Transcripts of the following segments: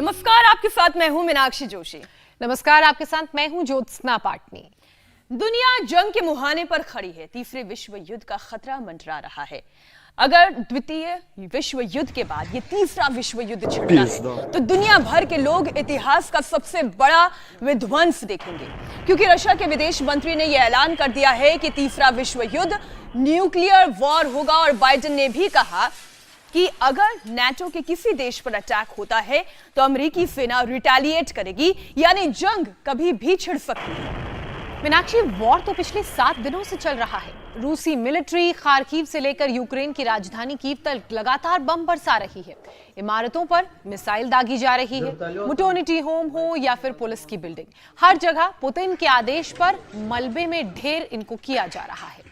नमस्कार, आपके साथ मैं हूं मीनाक्षी जोशी। नमस्कार, आपके साथ मैं हूं ज्योत्सना पाटनी। दुनिया जंग के मुहाने पर खड़ी है। तीसरे विश्व युद्ध का खतरा मंडरा रहा है। अगर द्वितीय विश्व युद्ध के बाद ये तीसरा विश्व युद्ध छिड़ता है तो दुनिया भर के लोग इतिहास का सबसे बड़ा विध्वंस देखेंगे, क्योंकि रशिया के विदेश मंत्री ने यह ऐलान कर दिया है कि तीसरा विश्व युद्ध न्यूक्लियर वॉर होगा। और बाइडेन ने भी कहा कि अगर नाटो के किसी देश पर अटैक होता है तो अमेरिकी सेना रिटेलिएट करेगी, यानी जंग कभी भी छिड़ सकती है। मीनाक्षी, वॉर तो पिछले 7 दिनों से चल रहा है। रूसी मिलिट्री खार्किव से लेकर यूक्रेन की राजधानी कीव तक लगातार बम बरसा रही है। इमारतों पर मिसाइल दागी जा रही है। मैटरनिटी होम हो या फिर पुलिस की बिल्डिंग, हर जगह पुतिन के आदेश पर मलबे में ढेर इनको किया जा रहा है।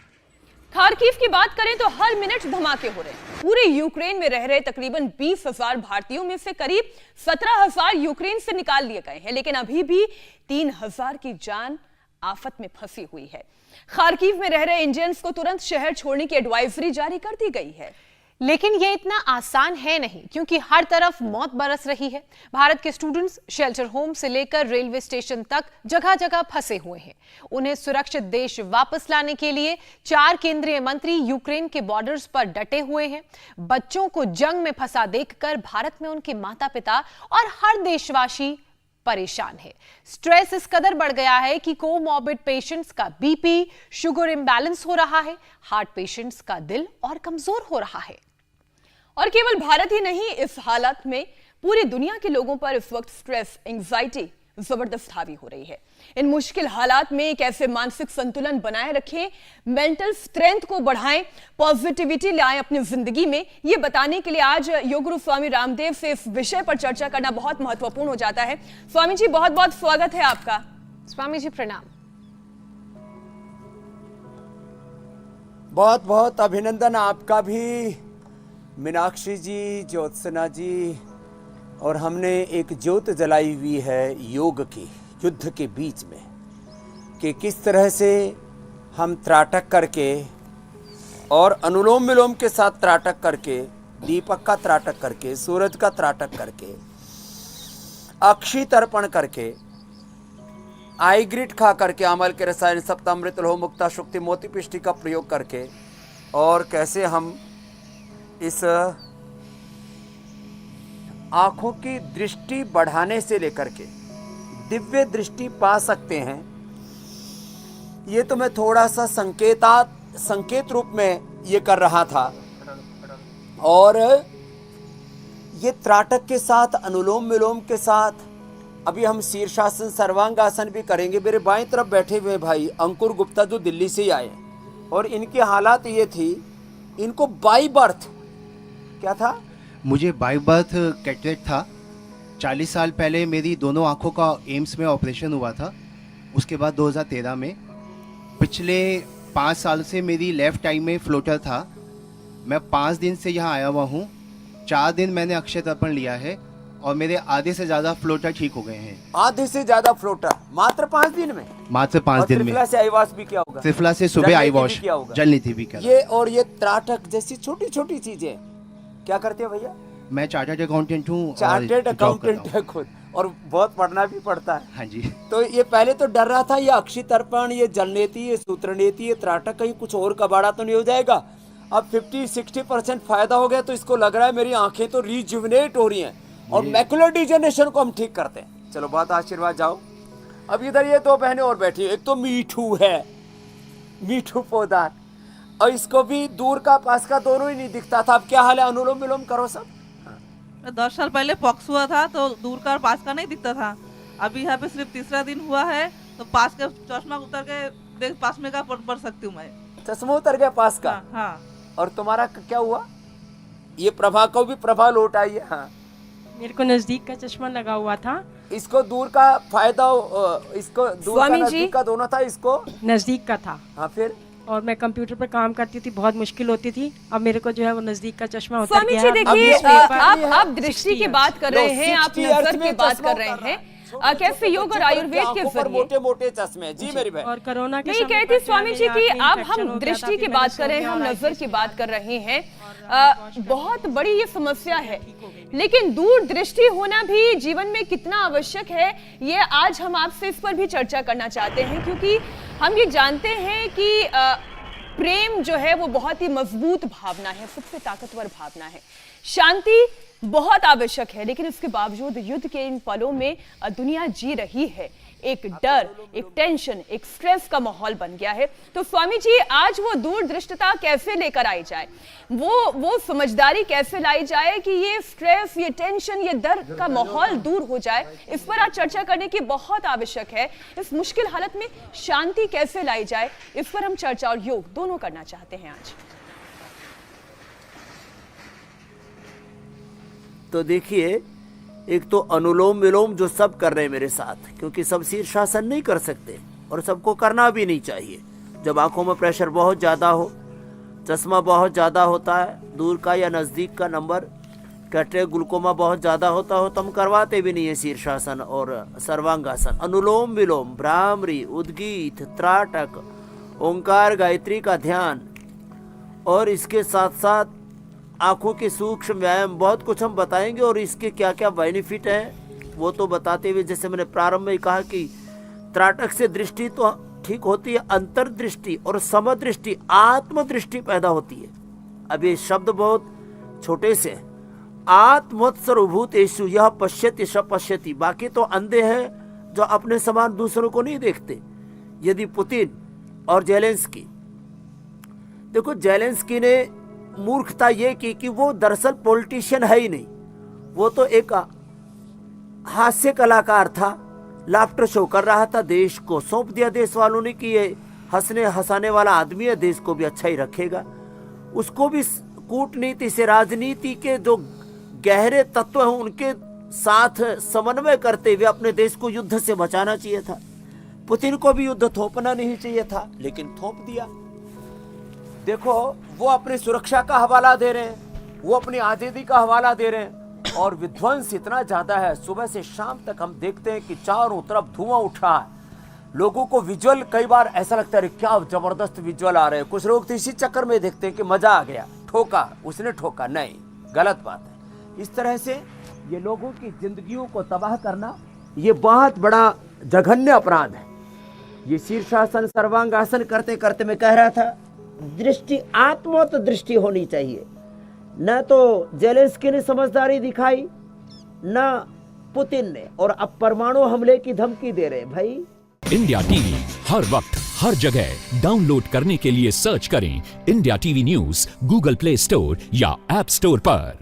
खार्किव की बात करें तो हर मिनट धमाके हो रहे हैं। पूरे यूक्रेन में रह रहे तकरीबन 20,000 भारतीयों में से करीब 17,000 यूक्रेन से निकाल लिए गए हैं, लेकिन अभी भी 3,000 की जान आफत में फंसी हुई है। खार्किव में रह रहे इंडियंस को तुरंत शहर छोड़ने की एडवाइजरी जारी कर दी गई है। लेकिन ये इतना आसान है नहीं, क्योंकि हर तरफ मौत बरस रही है। भारत के स्टूडेंट्स शेल्टर होम से लेकर रेलवे स्टेशन तक जगह जगह फंसे हुए हैं। उन्हें सुरक्षित देश वापस लाने के लिए 4 केंद्रीय मंत्री यूक्रेन के बॉर्डर्स पर डटे हुए हैं। बच्चों को जंग में फंसा देखकर भारत में उनके माता पिता और हर देशवासी परेशान है। स्ट्रेस इस कदर बढ़ गया है कि कोमॉर्बिड पेशेंट्स का बीपी, शुगर इंबैलेंस हो रहा है। हार्ट पेशेंट्स का दिल और कमजोर हो रहा है। और केवल भारत ही नहीं, इस हालत में पूरी दुनिया के लोगों पर इस वक्त स्ट्रेस, एंजाइटी जबरदस्त हावी हो रही है। इन मुश्किल हालात में कैसे मानसिक संतुलन बनाए रखें, मेंटल स्ट्रेंथ को बढ़ाएं, पॉजिटिविटी लाएं अपनी जिंदगी में, ये बताने के लिए आज योग गुरु स्वामी रामदेव से इस विषय पर चर्चा करना बहुत महत्वपूर्ण हो जाता है। स्वामी जी, बहुत बहुत स्वागत है आपका। स्वामी जी प्रणाम। बहुत बहुत अभिनंदन आपका भी मीनाक्षी जी, ज्योत्सना जी। और हमने एक ज्योत जलाई हुई है योग की, युद्ध के बीच में, कि किस तरह से हम त्राटक करके और अनुलोम विलोम के साथ त्राटक करके, दीपक का त्राटक करके, सूरज का त्राटक करके, अक्षी तर्पण करके, आईग्रिट खा करके, अमल के रसायन सप्तामृत लोह मुक्ता शुक्ति मोती पिष्टि का प्रयोग करके, और कैसे हम इस आंखों की दृष्टि बढ़ाने से लेकर के दिव्य दृष्टि पा सकते हैं। ये तो मैं थोड़ा सा संकेत रूप में ये कर रहा था। और ये त्राटक के साथ, अनुलोम विलोम के साथ अभी हम शीर्षासन, सर्वांगासन भी करेंगे। मेरे बाएं तरफ बैठे हुए भाई अंकुर गुप्ता जो दिल्ली से ही आए, और इनकी हालात ये थी, इनको बाई बर्थ क्या था? मुझे बाई बर्थ कैटरेक्ट था। 40 साल पहले मेरी दोनों आँखों का एम्स में ऑपरेशन हुआ था। उसके बाद 2013 में, पिछले 5 साल से मेरी लेफ्ट आई में फ्लोटर था। मैं 5 दिन से यहाँ आया हुआ हूँ। 4 दिन मैंने अक्षय तर्पण लिया है और मेरे आधे से ज़्यादा फ्लोटर ठीक हो गए हैं। आधे से ज़्यादा फ्लोटर मात्र 5 दिन में? मात्र 5 दिन में। त्रिफला से आई वॉश भी क्या होगा? त्रिफला से सुबह आई वॉश, जल नीति भी क्या। ये और ये त्राटक जैसी छोटी छोटी चीजें क्या करते हो भैया? मैं चार्टर्ड अकाउंटेंट हूँ। चार्टर्ड अकाउंटेंट है खुद, और बहुत पढ़ना भी पड़ता है। हाँ जी। तो ये पहले तो डर रहा था, ये अक्षी तर्पण, ये जल नीति, ये सूत्र नीति, ये त्राटक, कहीं कुछ और कबाड़ा तो नहीं हो जाएगा। अब 50-60% फायदा हो गया, तो इसको लग रहा है मेरी आंखें तो रिजुविनेट हो रही हैं और मैकुलर डिजेनरेशन को हम ठीक करते हैं। चलो बहुत आशीर्वाद जाओ। अब इधर ये 2 बहनें और बैठी है। एक तो मीठू है, मीठू पोदार, और इसको भी दूर का पास का दोनों ही नहीं दिखता था। अब क्या हाल है? अनुलोम विलोम करो सब। 10 साल पहले पॉक्स हुआ था तो दूर का और पास का नहीं दिखता था। अभी यहाँ पे सिर्फ तीसरा दिन हुआ है तो पास का चश्मा उतर के देख, पास में का पढ़ सकती हूँ मैं। चश्मा उतर गया पास का? हाँ। और तुम्हारा क्या हुआ? ये प्रभा को भी प्रभा लौट आई है। हाँ, मेरे को नजदीक का चश्मा लगा हुआ था। इसको दूर का फायदा, इसको दूर का नजदीक का दोनों था, इसको नजदीक का था। हाँ, फिर? और मैं कंप्यूटर पर काम करती थी, बहुत मुश्किल होती थी। अब मेरे को जो है वो नजदीक का चश्मा उतर स्वामी गया। जी देखिए, आप दृष्टि की बात कर रहे हैं, आप नजर की बात कर रहे हैं, कैसे योग और आयुर्वेद के जरिए मोटे मोटे चश्मे। जी मेरी बहन। और कोरोना के नहीं समय कहती पर जो है स्वामी जी मेरी कि आँख अब में हम infection हो गया दृष्टि था, की फिर बात मैंने कर रहे हैं, हम सोडियम नजर की वाला बात कर रहे हैं। और बहुत बड़ी ये समस्या है, लेकिन दूर दृष्टि होना भी जीवन में कितना आवश्यक है, ये आज हम आपसे इस पर भी चर्चा करना चाहते हैं, क्योंकि हम ये जानते हैं कि प्रेम जो है वो बहुत ही मजबूत भावना है, सबसे ताकतवर भावना है। शांति बहुत आवश्यक है, लेकिन इसके बावजूद युद्ध के इन पलों में दुनिया जी रही है। एक डर, एक टेंशन, एक स्ट्रेस का माहौल बन गया है। तो स्वामी जी, आज वो दूरदृष्टता कैसे लेकर आई जाए, वो समझदारी कैसे लाई जाए कि ये स्ट्रेस, ये टेंशन, ये दर्द का माहौल दूर हो जाए, इस पर आज चर्चा करने की बहुत आवश्यक है। इस मुश्किल हालत में शांति कैसे लाई जाए, इस पर हम चर्चा और योग दोनों करना चाहते हैं आज। तो देखिए, एक तो अनुलोम विलोम जो सब कर रहे हैं मेरे साथ, क्योंकि सब शीर्षासन नहीं कर सकते और सबको करना भी नहीं चाहिए। जब आंखों में प्रेशर बहुत ज़्यादा हो, चश्मा बहुत ज़्यादा होता है, दूर का या नज़दीक का नंबर, कैटरेक्ट, ग्लूकोमा बहुत ज़्यादा होता हो, तो हम करवाते भी नहीं है शीर्षासन और सर्वांगासन। अनुलोम विलोम, भ्रामरी, उद्गीत, त्राटक, ओंकार, गायत्री का ध्यान, और इसके साथ साथ आंखों के सूक्ष्म व्यायाम, बहुत कुछ हम बताएंगे और इसके क्या क्या बेनिफिट हैं वो तो बताते हुए, जैसे मैंने प्रारंभ में कहा कि त्राटक से दृष्टि तो ठीक होती है, अंतर्दृष्टि और समदृष्टि, आत्मदृष्टि पैदा होती है। अब ये शब्द बहुत छोटे से हैं। आत्मोत्सर्वभूतेषु यह पश्यति स पश्यति, बाकी तो अंधे हैं जो अपने समान दूसरों को नहीं देखते। यदि पुतिन और जेलेंस्की, देखो जेलेंस्की ने मूर्खता ये की कि वो दरअसल पॉलिटिशियन है ही नहीं, वो तो एक हास्य कलाकार था, लाफ्टर शो कर रहा था, देश को सौंप दिया देश वालों ने कि ये हंसने हंसाने वाला आदमी है, देश को भी अच्छा ही रखेगा। उसको भी कूटनीति से, राजनीति के जो गहरे तत्व हैं उनके साथ समन्वय करते हुए अपने देश को युद्ध से बचाना चाहिए था। पुतिन को भी युद्ध थोपना नहीं चाहिए था, लेकिन थोप दिया। देखो, वो अपनी सुरक्षा का हवाला दे रहे हैं, वो अपनी आज़ादी का हवाला दे रहे हैं, और विध्वंस इतना ज्यादा है, सुबह से शाम तक हम देखते हैं कि चारों तरफ धुआं उठा है। लोगों को विजुअल कई बार ऐसा लगता है क्या जबरदस्त विजुअल आ रहे हैं। कुछ लोग तो इसी चक्कर में देखते हैं कि मजा आ गया, ठोका, उसने ठोका, नहीं, गलत बात है। इस तरह से ये लोगों की जिंदगियों को तबाह करना, ये बहुत बड़ा जघन्य अपराध है। ये शीर्षासन, सर्वांगासन करते करते मैं कह रहा था, दृष्टि, आत्मोत दृष्टि होनी चाहिए। न तो जेलेंस्की ने समझदारी दिखाई, न पुतिन ने, और अब परमाणु हमले की धमकी दे रहे हैं। भाई, इंडिया टीवी हर वक्त हर जगह डाउनलोड करने के लिए सर्च करें India TV news Google play store या ऐप स्टोर पर।